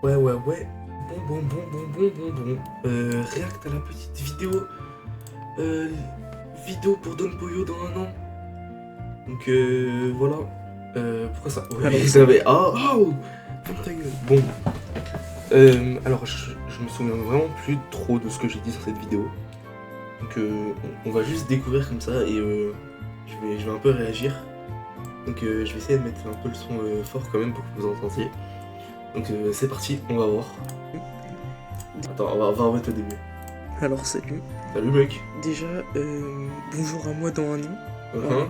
Ouais. Bon. React à la petite vidéo. Vidéo pour Don Pollo dans un an. Donc voilà. Pourquoi ça? Ouais, Alors, vous avez. Ferme ta gueule. Bon. Alors, je me souviens vraiment plus trop de ce que j'ai dit sur cette vidéo. Donc, on va juste découvrir comme ça et je vais un peu réagir. Donc, je vais essayer de mettre un peu le son fort quand même pour que vous entendiez. Donc, c'est parti, on va voir. Attends, on va remettre au début. Alors salut. Salut mec. Déjà, bonjour à moi dans un an. Uh-huh.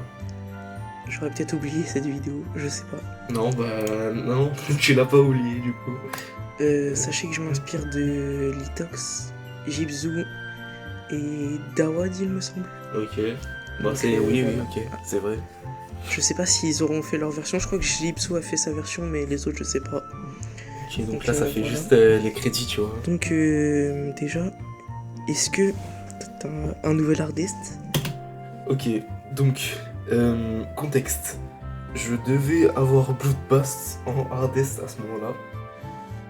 J'aurais peut-être oublié cette vidéo, je sais pas. Non, bah non, tu l'as pas oublié du coup. Sachez que je m'inspire de Litox, Jibzu et Dawad, il me semble. Ok. Bah Donc, c'est... Oui, voilà. ok, c'est vrai. Je sais pas s'ils auront fait leur version, je crois que Jibzu a fait sa version, mais les autres je sais pas. Ok, donc Donc, là ça fait voilà. juste les crédits, tu vois. Donc déjà, est-ce que t'as un nouvel artiste? Ok, donc, contexte. Je devais avoir Bloodbath en hardest à ce moment-là.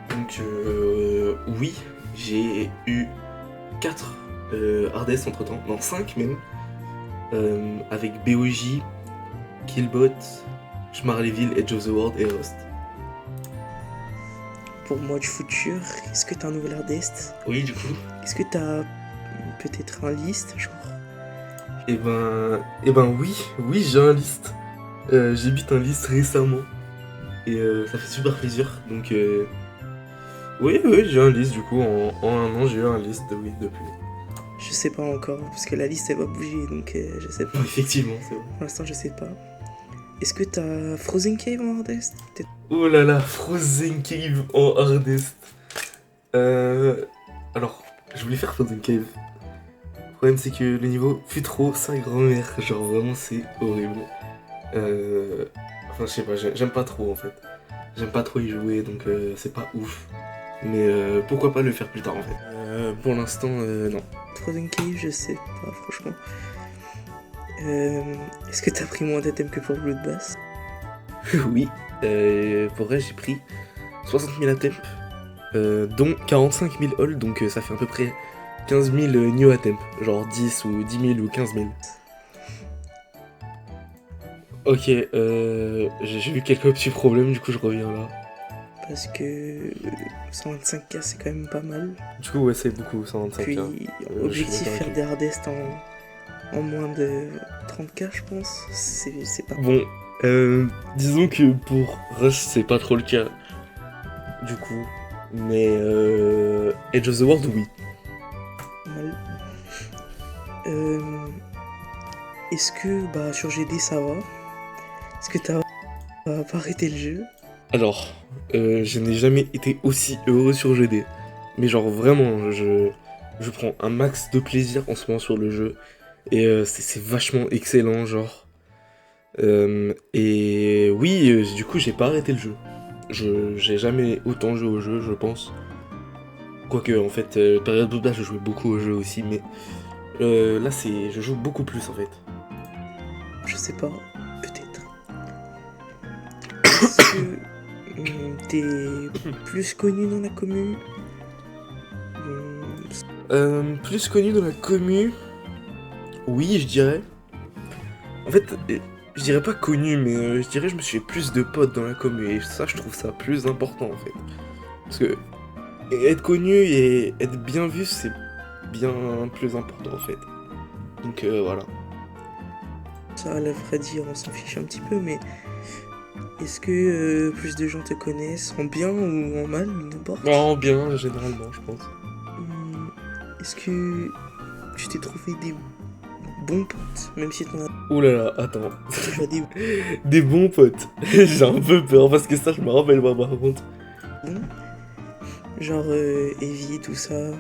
Donc, oui, j'ai eu 4 hardest entre temps, non 5 même. Avec BOJ, Killbot, Schmarleville, Edge of the World et Rust. Pour moi du futur, est-ce que t'as un nouvel artiste? Oui, du coup. Est-ce que t'as peut-être un liste, genre? Eh ben oui, j'ai un list. J'ai bit un list récemment. Et ça fait super plaisir. Donc, oui, j'ai un list du coup. En un an, j'ai eu un list, oui, depuis. Je sais pas encore, parce que la liste elle va bouger, donc je sais pas. Effectivement, c'est vrai. Pour l'instant, je sais pas. Est-ce que t'as Frozen Cave en hardest? Peut-être. Oh là là, Frozen Cave en hardest. Alors, je voulais faire Frozen Cave. Le problème, c'est que le niveau fut trop sa grand-mère. Genre, vraiment, c'est horrible. Enfin, je sais pas, j'aime pas trop en fait. J'aime pas trop y jouer, donc c'est pas ouf. Mais pourquoi pas le faire plus tard en fait. Pour l'instant, non. Frozen Cave, je sais pas, franchement. Est-ce que t'as pris moins d'items que pour Bloodbath? Oui, pour vrai, j'ai pris 60 000 attempts, dont 45 000 all, donc ça fait à peu près 15 000 new attempts. Genre 10 ou 10 000 ou 15 000. Ok, j'ai eu quelques petits problèmes, du coup je reviens là. Parce que 125k c'est quand même pas mal. Du coup, ouais, c'est beaucoup, 125K. Puis, je objectif suis d'accord faire avec des hardest en moins de 30k, je pense. C'est pas Bon, disons que pour Rush, c'est pas trop le cas, du coup. Mais Edge of the World, oui. mal. Est-ce que sur GD ça va? Est-ce que t'as pas arrêté le jeu? Alors, je n'ai jamais été aussi heureux sur GD. Mais genre vraiment, je prends un max de plaisir en ce moment sur le jeu. Et c'est vachement excellent, genre. Et oui, du coup, j'ai pas arrêté le jeu. J'ai jamais autant joué au jeu, je pense. Quoique, en fait, période de base, je jouais beaucoup au jeu aussi, mais là, je joue beaucoup plus en fait. Je sais pas, peut-être. Est-ce que t'es plus connu dans la commune? Plus connu dans la commu, oui, je dirais. En fait, je dirais pas connu, mais je dirais je me suis fait plus de potes dans la commu, et ça, je trouve ça plus important en fait. Parce que être connu et être bien vu, c'est bien plus important en fait. Donc voilà. Ça, à la vrai dire, on s'en fiche un petit peu, mais est-ce que plus de gens te connaissent en bien ou en mal, n'importe? Non, bien, généralement, je pense. Est-ce que tu t'es trouvé des bons potes, même si t'en as Ouh là là, attends. déjà des Des bons potes. J'ai un peu peur parce que ça, je me rappelle pas par contre. bons? Genre Evie, tout ça.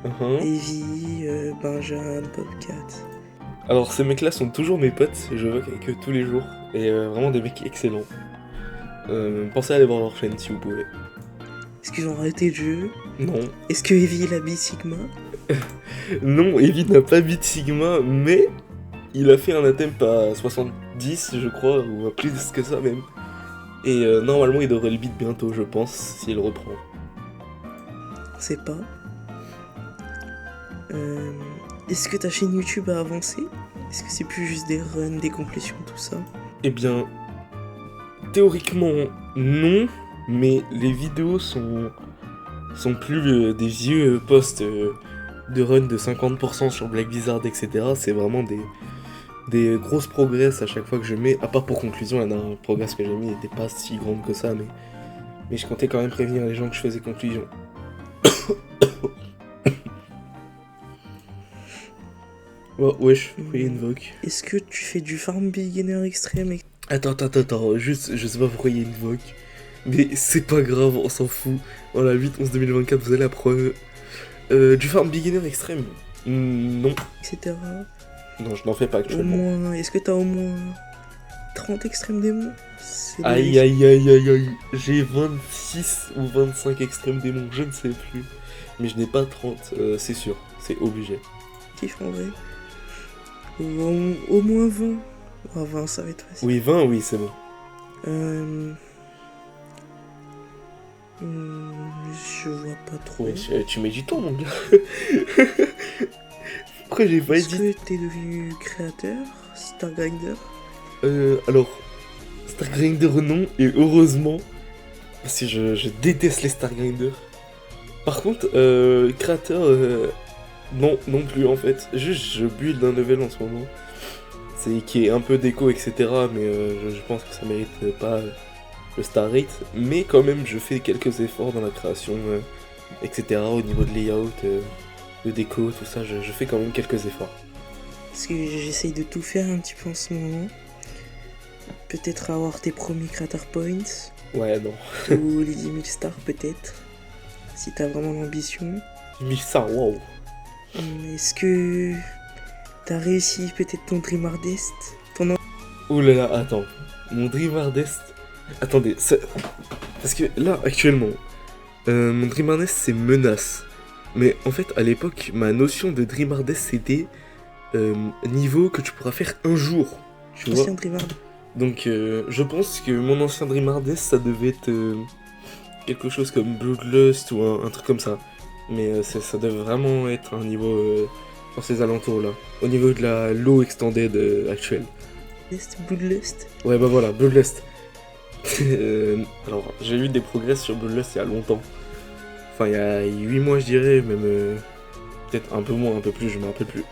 Uh-huh. Evie, Benjamin, Bobcat. Alors ces mecs-là sont toujours mes potes, je vois avec eux tous les jours, et vraiment des mecs excellents. Pensez à aller voir leur chaîne si vous pouvez. Est-ce qu'ils ont arrêté le jeu? Non. Est-ce que Evie il a mis Sigma? Non, Evie n'a pas beat Sigma, mais il a fait un attempt à 70, je crois, ou à plus que ça même. Et normalement il devrait le beat bientôt, je pense, s'il reprend. On sait pas. Est-ce que ta chaîne YouTube a avancé? Est-ce que c'est plus juste des runs, des complétions, tout ça? Eh bien, théoriquement, non, mais les vidéos sont plus des vieux posts de run de 50% sur Black Blizzard, etc. C'est vraiment des grosses progrès à chaque fois que je mets, à part pour conclusion, la dernière progress que j'ai mis n'était pas si grande que ça, mais je comptais quand même prévenir les gens que je faisais conclusion. Oh, wesh, pourquoi il invoque? Est-ce que tu fais du farm beginner extrême? Attends, juste, je sais pas pourquoi il invoque, mais c'est pas grave, on s'en fout. Voilà, 8-11-2024, vous allez apprendre. Du farm beginner extrême? Non. Etc. Non, je n'en fais pas actuellement. Est-ce que t'as au moins 30 extrêmes démons? Aïe aïe aïe aïe aïe. J'ai 26 ou 25 extrêmes démons, je ne sais plus. Mais je n'ai pas 30, c'est sûr, c'est obligé. Kiff en vrai. Au moins 20. Oh, 20, ça va être facile. Oui, 20, oui, c'est bon. Je vois pas trop. Ouais, tu mets du temps, mon gars. Pourquoi j'ai pas dit? Est-ce que t'es devenu créateur, Stargrinder? Alors, Stargrinder non, et heureusement, parce que je déteste les Stargrinders. Par contre, créateur, non plus en fait. Juste, je build un level en ce moment. C'est qui est un peu déco, etc. Mais je pense que ça mérite pas le star rate. Mais quand même, je fais quelques efforts dans la création, etc. Au niveau de layout, de déco, tout ça, je fais quand même quelques efforts. Parce que j'essaye de tout faire un petit peu en ce moment. Peut-être avoir tes premiers creator points. Ouais, non. Ou les 10 000 stars peut-être. Si t'as vraiment l'ambition. 10 000 stars, wow. Est-ce que t'as réussi peut-être ton Dream Hardest? Ouh là là, attends. Mon Dream Hardest... Attendez, parce que là, actuellement, mon Dream Hardest, c'est menace. Mais en fait, à l'époque, ma notion de Dream Hardest, c'était niveau que tu pourras faire un jour. Tu vois. Dream Hardest. Donc, je pense que mon ancien Dream Hardest, ça devait être quelque chose comme Bloodlust ou un truc comme ça. Mais ça devait vraiment être un niveau dans ces alentours-là. Au niveau de la low extended actuelle. Bloodlust. Ouais, bah voilà, Bloodlust. Alors, j'ai eu des progrès sur Bloodlust il y a longtemps. Enfin, il y a 8 mois, je dirais, même peut-être un peu moins, un peu plus, je me rappelle plus.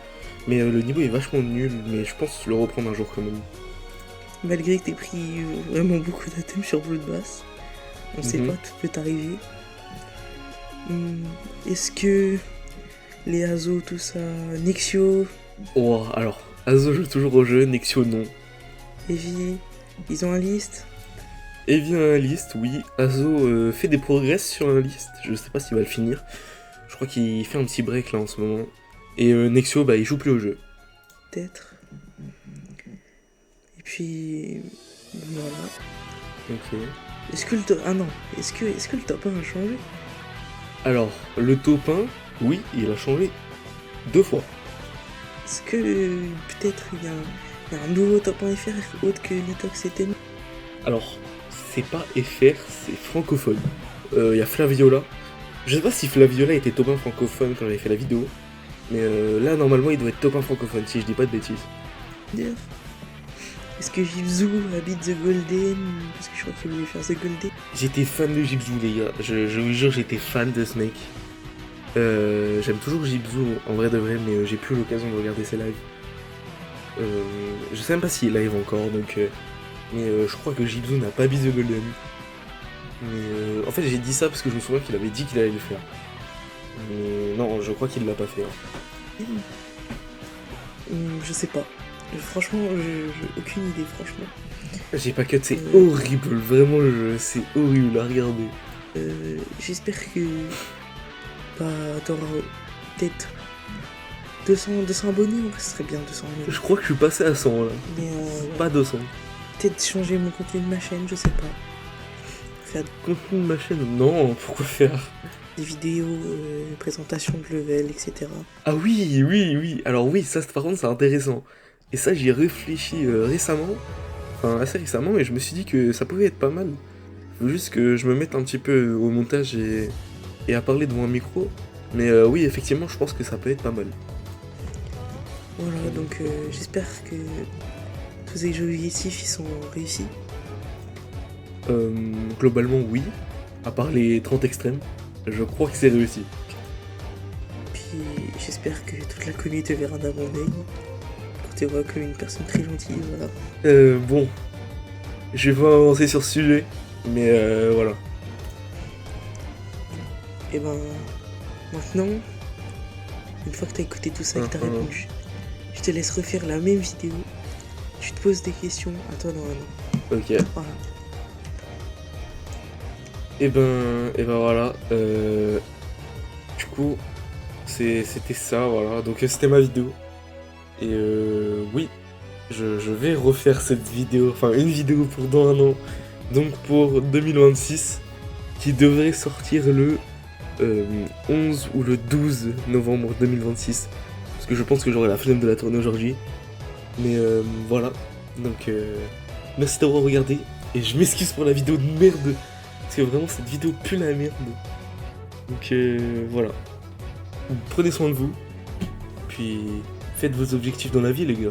Mais le niveau est vachement nul, mais je pense le reprendre un jour quand même. Malgré que t'aies pris vraiment beaucoup d'items sur Bloodbath, on sait pas, tout peut arriver. Est-ce que les Azo, tout ça, Nexio? Oh, alors, Azo joue toujours au jeu, Nexio non. Evi, ils ont un list? Evi a un list, oui. Azo fait des progrès sur un list, je sais pas s'il va le finir. Je crois qu'il fait un petit break là en ce moment. Et Nexio, bah il joue plus au jeu. Peut-être. Et puis... voilà. Ok. Est-ce que le top... Ah non, est-ce que le top 1 a changé? Alors, le top 1, oui, il a changé 2 fois. Est-ce que peut-être il y a un nouveau top 1 FR autre que Litox et Tenno? Alors, c'est pas FR, c'est francophone. Il y a Flaviola. Je sais pas si Flaviola était top 1 francophone quand j'avais fait la vidéo. Mais là, normalement, il doit être top 1 francophone, si je dis pas de bêtises. D'ailleurs, est-ce que Jibzu habite The Golden? Parce que je crois qu'il voulait faire The Golden. J'étais fan de Jibzu, les gars. Je vous jure, j'étais fan de Snake. J'aime toujours Jibzu, en vrai de vrai, mais j'ai plus l'occasion de regarder ses lives. Je sais même pas s'il live encore, donc... mais je crois que Jibzu n'a pas bis The Golden. Mais en fait, j'ai dit ça parce que je me souviens qu'il avait dit qu'il allait le faire. Mais non, je crois qu'il l'a pas fait. Hein. Je sais pas. Franchement, j'ai aucune idée, franchement. J'ai pas cut, c'est horrible, vraiment, c'est horrible à regarder. J'espère que... bah, t'auras peut-être 200 abonnés, en vrai, ce serait bien 200 abonnés. Je crois que je suis passé à 100 là. Mais pas 200. Peut-être changer mon contenu de ma chaîne, je sais pas. Faire contenu de ma chaîne? Non, pourquoi faire? Des vidéos, présentations de level, etc. Ah oui. Alors oui, ça par contre c'est intéressant. Et ça j'y ai réfléchi récemment. Enfin assez récemment, et je me suis dit que ça pouvait être pas mal. Faut juste que je me mette un petit peu au montage et et à parler devant un micro. Mais oui, effectivement, je pense que ça peut être pas mal. Voilà, donc j'espère que tous les objectifs ils sont réussis. Globalement, oui. À part les 30 extrêmes, je crois que c'est réussi. Puis j'espère que toute la communauté te verra d'un bon œil. Qu'on te voit comme une personne très gentille, voilà. Bon, je vais pas avancer sur ce sujet, mais voilà. Et ben, maintenant, une fois que t'as écouté tout ça et que t'as répondu, je te laisse refaire la même vidéo. Tu te poses des questions à toi dans un an. Ok. Voilà. Et ben voilà. Du coup, c'était ça, voilà. Donc c'était ma vidéo. Et oui, je vais refaire cette vidéo, enfin une vidéo pour dans un an. Donc pour 2026, qui devrait sortir le 11 ou le 12 novembre 2026. Parce que je pense que j'aurai la flemme de la tourner aujourd'hui. Mais voilà. Donc merci d'avoir regardé. Et je m'excuse pour la vidéo de merde. Parce que vraiment cette vidéo pue la merde. Donc voilà. Prenez soin de vous. Puis faites vos objectifs dans la vie les gars.